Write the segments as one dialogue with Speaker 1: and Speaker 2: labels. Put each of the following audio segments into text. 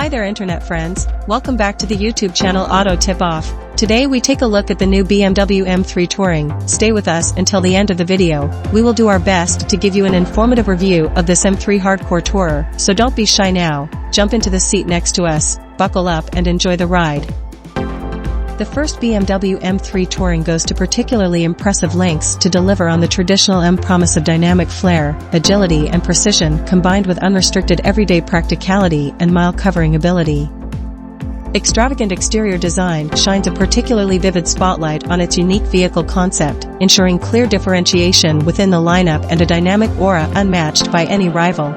Speaker 1: Hi there internet friends, welcome back to the YouTube channel Auto Tip Off. Today we take a look at the new BMW M3 Touring. Stay with us until the end of the video. We will do our best to give you an informative review of this M3 hardcore tourer, so don't be shy now, jump into the seat next to us, buckle up and enjoy the ride. The first BMW M3 Touring goes to particularly impressive lengths to deliver on the traditional M promise of dynamic flair, agility and precision combined with unrestricted everyday practicality and mile covering ability. Extravagant exterior design shines a particularly vivid spotlight on its unique vehicle concept, ensuring clear differentiation within the lineup and a dynamic aura unmatched by any rival.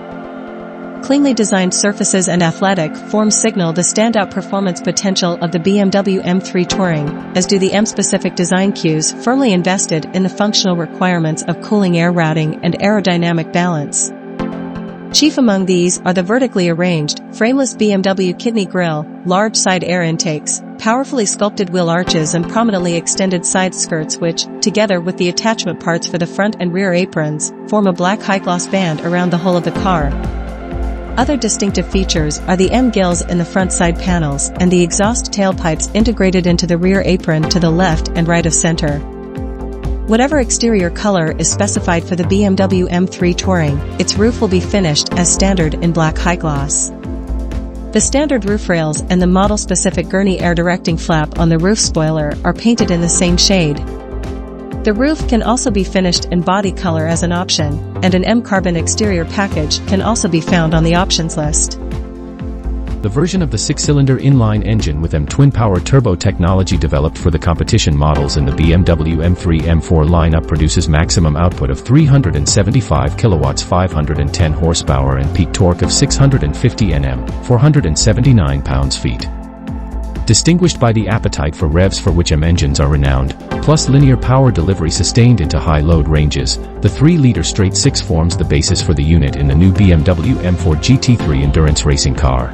Speaker 1: Cleanly designed surfaces and athletic forms signal the standout performance potential of the BMW M3 Touring, as do the M-specific design cues firmly invested in the functional requirements of cooling air routing and aerodynamic balance. Chief among these are the vertically arranged, frameless BMW kidney grille, large side air intakes, powerfully sculpted wheel arches and prominently extended side skirts which, together with the attachment parts for the front and rear aprons, form a black high-gloss band around the whole of the car. Other distinctive features are the M gills in the front side panels and the exhaust tailpipes integrated into the rear apron to the left and right of center. Whatever exterior color is specified for the BMW M3 Touring, its roof will be finished as standard in black high gloss. The standard roof rails and the model-specific gurney air directing flap on the roof spoiler are painted in the same shade. The roof can also be finished in body color as an option, and an M-carbon exterior package can also be found on the options list.
Speaker 2: The version of the 6-cylinder inline engine with M-twin-power turbo technology developed for the competition models in the BMW M3 M4 lineup produces maximum output of 375 kilowatts, 510 horsepower and peak torque of 650 Nm, 479 pounds-feet. Distinguished by the appetite for revs for which M engines are renowned, plus linear power delivery sustained into high load ranges, the 3-liter straight 6 forms the basis for the unit in the new BMW M4 GT3 endurance racing car.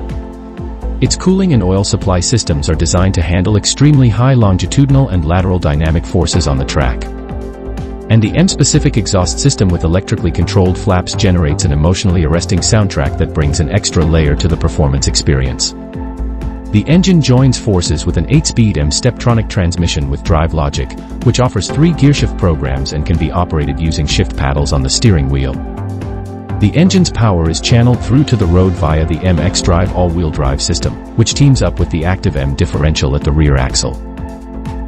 Speaker 2: Its cooling and oil supply systems are designed to handle extremely high longitudinal and lateral dynamic forces on the track. And the M-specific exhaust system with electrically controlled flaps generates an emotionally arresting soundtrack that brings an extra layer to the performance experience. The engine joins forces with an 8-speed M-Steptronic transmission with drive logic, which offers 3 gearshift programs and can be operated using shift paddles on the steering wheel. The engine's power is channeled through to the road via the M xDrive all-wheel drive system, which teams up with the active M differential at the rear axle.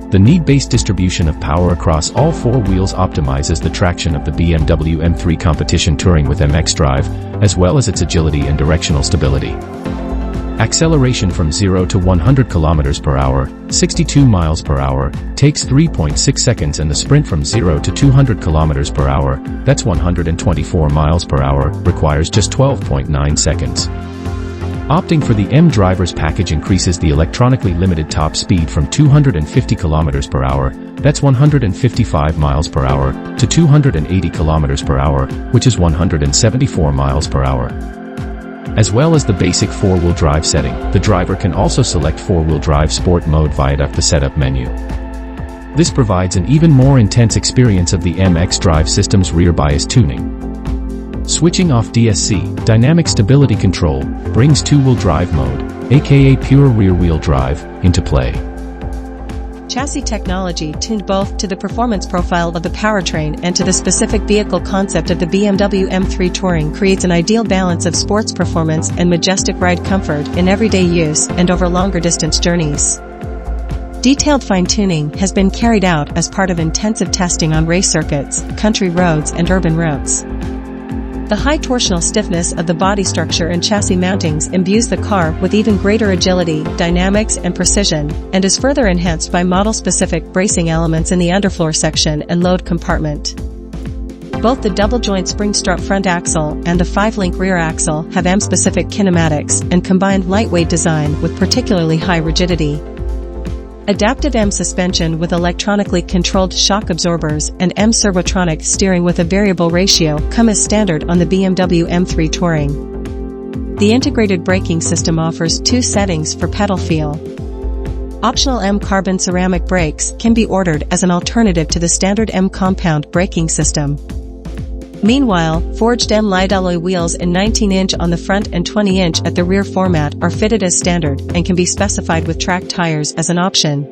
Speaker 2: The need-based distribution of power across all 4 wheels optimizes the traction of the BMW M3 competition Touring with M xDrive, as well as its agility and directional stability. Acceleration from 0 to 100 km per hour, 62 miles per hour, takes 3.6 seconds and the sprint from 0 to 200 km per hour, that's 124 miles per hour, requires just 12.9 seconds. Opting for the M Drivers package increases the electronically limited top speed from 250 km per hour, that's 155 miles per hour, to 280 km per hour, which is 174 miles per hour. As well as the basic 4-wheel drive setting, the driver can also select 4-wheel drive sport mode via the setup menu. This provides an even more intense experience of the M xDrive system's rear bias tuning. Switching off DSC, dynamic stability control, brings 2-wheel drive mode, aka pure rear-wheel drive, into play.
Speaker 1: Chassis technology tuned both to the performance profile of the powertrain and to the specific vehicle concept of the BMW M3 Touring creates an ideal balance of sports performance and majestic ride comfort in everyday use and over longer distance journeys. Detailed fine-tuning has been carried out as part of intensive testing on race circuits, country roads and urban routes. The high torsional stiffness of the body structure and chassis mountings imbues the car with even greater agility, dynamics and precision, and is further enhanced by model-specific bracing elements in the underfloor section and load compartment. Both the double-joint spring-strut front axle and the 5-link rear axle have M-specific kinematics and combined lightweight design with particularly high rigidity. Adaptive M suspension with electronically controlled shock absorbers and M servotronic steering with a variable ratio come as standard on the BMW M3 Touring. The integrated braking system offers 2 settings for pedal feel. Optional M carbon ceramic brakes can be ordered as an alternative to the standard M compound braking system. Meanwhile, forged M-Lite alloy wheels in 19-inch on the front and 20-inch at the rear format are fitted as standard and can be specified with track tires as an option.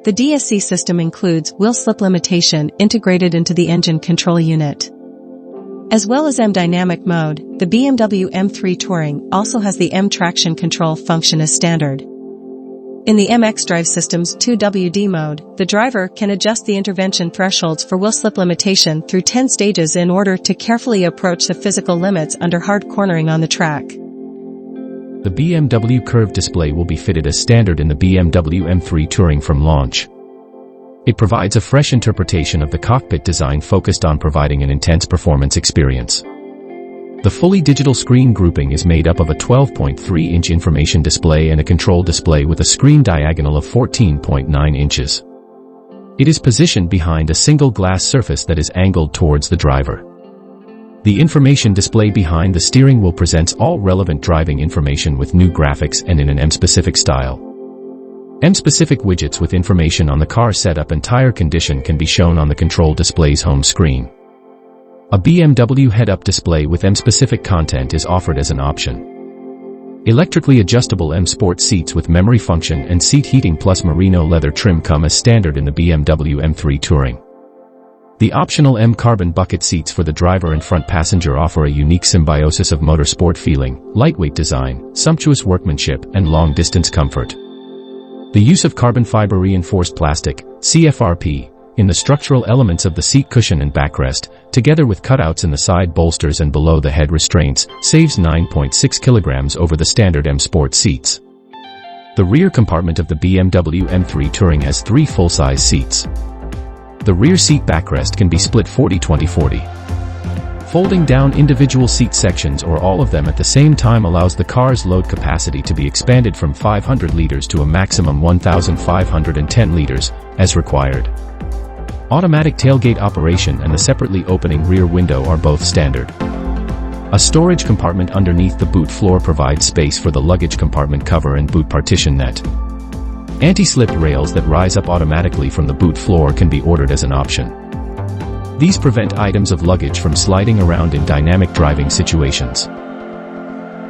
Speaker 1: The DSC system includes wheel slip limitation integrated into the engine control unit. As well as M dynamic mode, the BMW M3 Touring also has the M traction control function as standard. In the M xDrive system's 2WD mode, the driver can adjust the intervention thresholds for wheel slip limitation through 10 stages in order to carefully approach the physical limits under hard cornering on the track.
Speaker 2: The BMW curved display will be fitted as standard in the BMW M3 Touring from launch. It provides a fresh interpretation of the cockpit design focused on providing an intense performance experience. The fully digital screen grouping is made up of a 12.3-inch information display and a control display with a screen diagonal of 14.9 inches. It is positioned behind a single glass surface that is angled towards the driver. The information display behind the steering wheel presents all relevant driving information with new graphics and in an M-specific style. M-specific widgets with information on the car setup and tire condition can be shown on the control display's home screen. A BMW head-up display with M-specific content is offered as an option. Electrically adjustable M Sport seats with memory function and seat heating plus merino leather trim come as standard in the BMW M3 Touring. The optional M carbon bucket seats for the driver and front passenger offer a unique symbiosis of motorsport feeling, lightweight design, sumptuous workmanship, and long-distance comfort. The use of carbon fiber reinforced plastic, CFRP, in the structural elements of the seat cushion and backrest, together with cutouts in the side bolsters and below the head restraints, saves 9.6 kilograms over the standard M Sport seats. The rear compartment of the BMW M3 Touring has 3 full-size seats. The rear seat backrest can be split 40-20-40. Folding down individual seat sections or all of them at the same time allows the car's load capacity to be expanded from 500 liters to a maximum 1,510 liters, as required. Automatic tailgate operation and the separately opening rear window are both standard. A storage compartment underneath the boot floor provides space for the luggage compartment cover and boot partition net. Anti-slip rails that rise up automatically from the boot floor can be ordered as an option. These prevent items of luggage from sliding around in dynamic driving situations.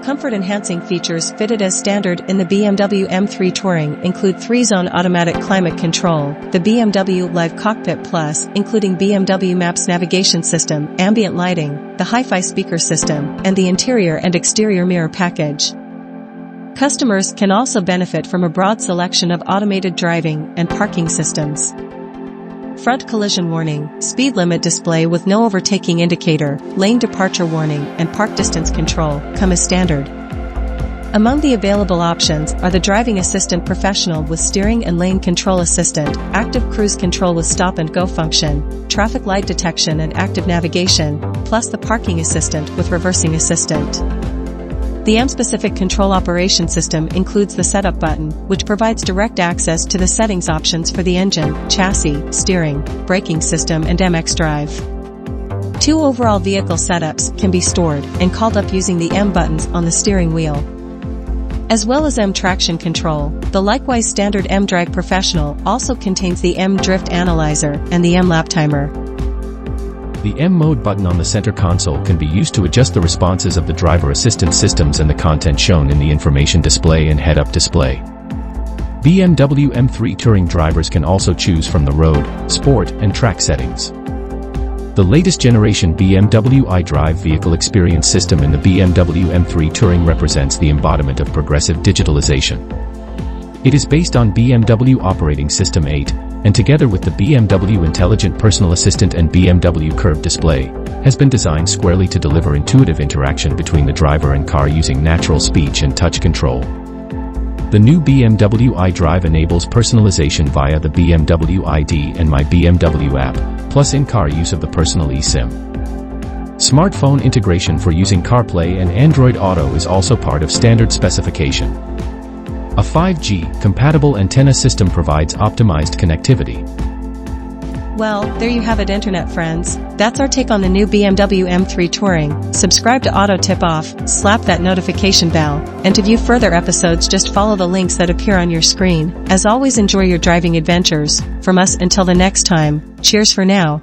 Speaker 1: Comfort-enhancing features fitted as standard in the BMW M3 Touring include 3-zone automatic climate control, the BMW Live Cockpit Plus, including BMW Maps navigation system, ambient lighting, the hi-fi speaker system, and the interior and exterior mirror package. Customers can also benefit from a broad selection of automated driving and parking systems. Front collision warning, speed limit display with no overtaking indicator, lane departure warning, and park distance control come as standard. Among the available options are the Driving Assistant Professional with steering and lane control assistant, active cruise control with stop and go function, traffic light detection and active navigation, plus the Parking Assistant with reversing assistant. The M-specific control operation system includes the setup button, which provides direct access to the settings options for the engine, chassis, steering, braking system and M xDrive. 2 overall vehicle setups can be stored and called up using the M buttons on the steering wheel. As well as M traction control, the likewise standard M Drag Professional also contains the M Drift Analyzer and the M Lap Timer. The M Mode button on the center console can be used to adjust the responses of the driver assistance systems and the content shown in the information display and head-up display. BMW M3 Touring drivers can also choose from the road, sport, and track settings. The latest generation BMW iDrive vehicle experience system in the BMW M3 Touring represents the embodiment of progressive digitalization. It is based on BMW Operating System 8, and together with the BMW Intelligent Personal Assistant and BMW Curved Display, has been designed squarely to deliver intuitive interaction between the driver and car using natural speech and touch control. The new BMW iDrive enables personalization via the BMW ID and My BMW app, plus in-car use of the personal eSIM. Smartphone integration for using CarPlay and Android Auto is also part of standard specification. A 5G-compatible antenna system provides optimized connectivity. Well, there you have it, internet friends. That's our take on the new BMW M3 Touring. Subscribe to Auto Tip Off, slap that notification bell, and to view further episodes just follow the links that appear on your screen. As always, enjoy your driving adventures. From us until the next time, cheers for now.